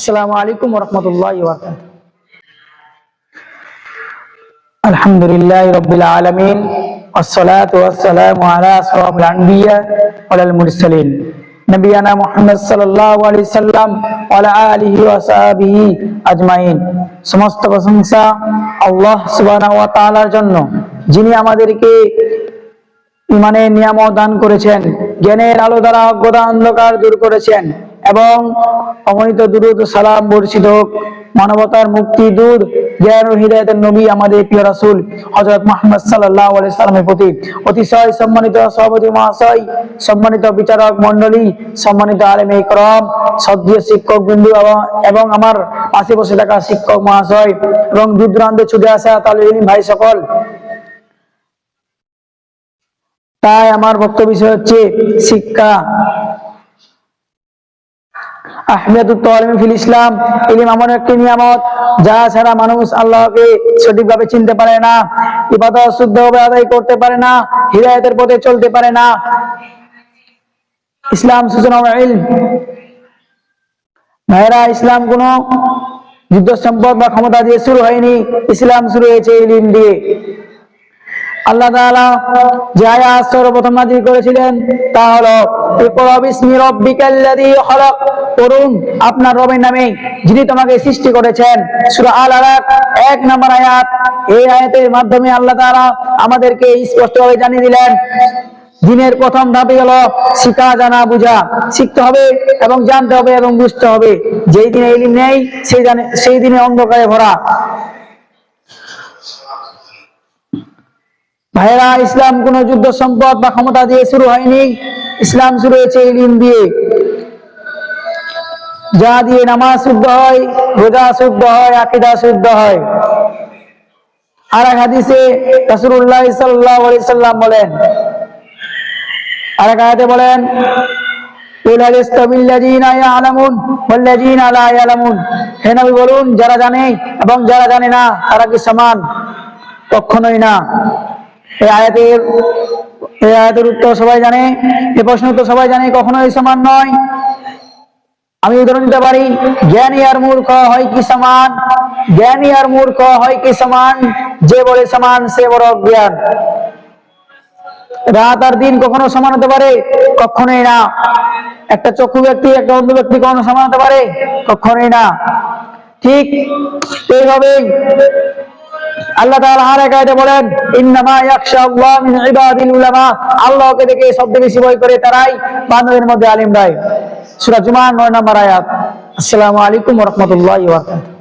আসসালামু আলাইকুম ওয়া রাহমাতুল্লাহি ওয়া বারাকাতুহু। আলহামদুলিল্লাহি রাব্বিল আলামিন ওয়াসসালাতু ওয়াসসালামু আলা আশরাফিল আনবিয়া ওয়াল মুরসালিন নবিয়ানা মুহাম্মদ সাল্লাল্লাহু আলাইহি সাল্লাম ওয়া আলা আলিহি ওয়া সাহবিহি আজমাইন। সমস্ত প্রশংসা আল্লাহ সুবহানাহু ওয়া তাআলার জন্য, যিনি আমাদেরকে ইমানের নিয়ামত দান করেছেন, জ্ঞানের আলো দ্বারা অজ্ঞতা অন্ধকার দূর করেছেন এবং অগণিত দুরূদ ও সালাম বর্ষিত হোক মানবতার মুক্তি দূর জ্ঞান ও হিদায়াতের নবী আমাদের প্রিয় রাসূল হযরত মুহাম্মদ সাল্লাল্লাহু আলাইহি সাল্লামের প্রতি। অতিশয় সম্মানিত সভাপতি মহাশয়, সম্মানিত বিচারক মণ্ডলী, সম্মানিত আলেমে ইকরাম, শ্রদ্ধেয় শিক্ষক বিন্দু এবং আমার পাশে বসে থাকা শিক্ষক মহাশয় এবং দূর দূরান্তে ছুটে আসা তালিবে ইলম ভাই সকল, তাই আমার বক্তব্য বিষয় হচ্ছে শিক্ষা। আহমিয়াতুত তালিম ফিল ইসলাম। ইলম এমন একটি নিয়ামত যা ছাড়া মানুষ আল্লাহকে সঠিকভাবে চিনতে পারে না, ইবাদত শুদ্ধভাবে আদায় করতে পারে না, হিদায়াতের পথে চলতে পারে না। ইসলাম সূচনা ইলম। ভাইরা, ইসলাম কোনো যুদ্ধ সম্পদ বা ক্ষমতা দিয়ে শুরু হয়নি, ইসলাম শুরু হয়েছে ইলম দিয়ে। আল্লাহ তাআলা যে আয়াত সর্বপ্রথম নাযিল করেছিলেন তা হলো ইকরা বিসমি রাব্বিকাল্লাযী খালাক, পড়ুন আপনার রবের নামে যিনি তোমাকে সৃষ্টি করেছেন। সূরা আল আলাক 1 নম্বর আয়াত। এই আয়াতের মাধ্যমে আল্লাহ তাআলা আমাদেরকে স্পষ্টভাবে জানিয়ে দিলেন দিনের প্রথম ধাপই হলো শিখা, জানা, বুঝা। শিখতে হবে এবং জানতে হবে এবং বুঝতে হবে। যেই দিনে ইলম নেই সেই দিনে অন্ধকারে ভরা। ভাইরা, ইসলাম কোন যুদ্ধ সম্পদ বা ক্ষমতা দিয়ে শুরু হয়নি, ইসলাম শুরু হয়েছে ইলম দিয়ে। যা দিয়ে নামাজ শুদ্ধ হয়, রোজা শুদ্ধ হয়, আকীদা শুদ্ধ হয়। আর এক হাদিসে রাসূলুল্লাহ সাল্লাল্লাহু আলাইহি সাল্লাম বলেন, আর এক আয়াতে বলেন, কুল হাল ইস্তাবিল্লাযীনা ইয়ালামুন ওয়াল্লাযীনা লা ইয়ালামুন, হে নবী বলুন, যারা জানে এবং যারা জানে না তারা কি সমান? কখনোই না। এই আয়াতের উত্তর সবাই জানে, এই প্রশ্ন উত্তর সবাই জানে, কখনোই সমান নয়। আমি উদাহরণ দিতে পারি, জ্ঞানী আর মূর্খ হয় কি সমান? জ্ঞানী আর মূর্খ হয় কি সমান? যে বলে সমান সে বড় অজ্ঞান। রাত আর দিন কখনো সমান হতে পারে? কখনোই না। একটা চক্ষু ব্যক্তি একটা অন্ধ ব্যক্তি কখনো সমান হতে পারে? কখনোই না। ঠিক এইভাবেই আল্লাহ তাআলা আর এক আয়াতে বলেন, ইন্নামা ইয়াখশাল্লাহ মিন ইবাদিল উলামা, আল্লাহকে দেখে সবচেয়ে বেশি ভয় করে তারাই বান্দাদের মধ্যে আলিমরাই। সূরা জুমা 9 নম্বর আয়াত। আসসালামু আলাইকুম ওয়া রাহমাতুল্লাহি ওয়া বারাকাতুহু।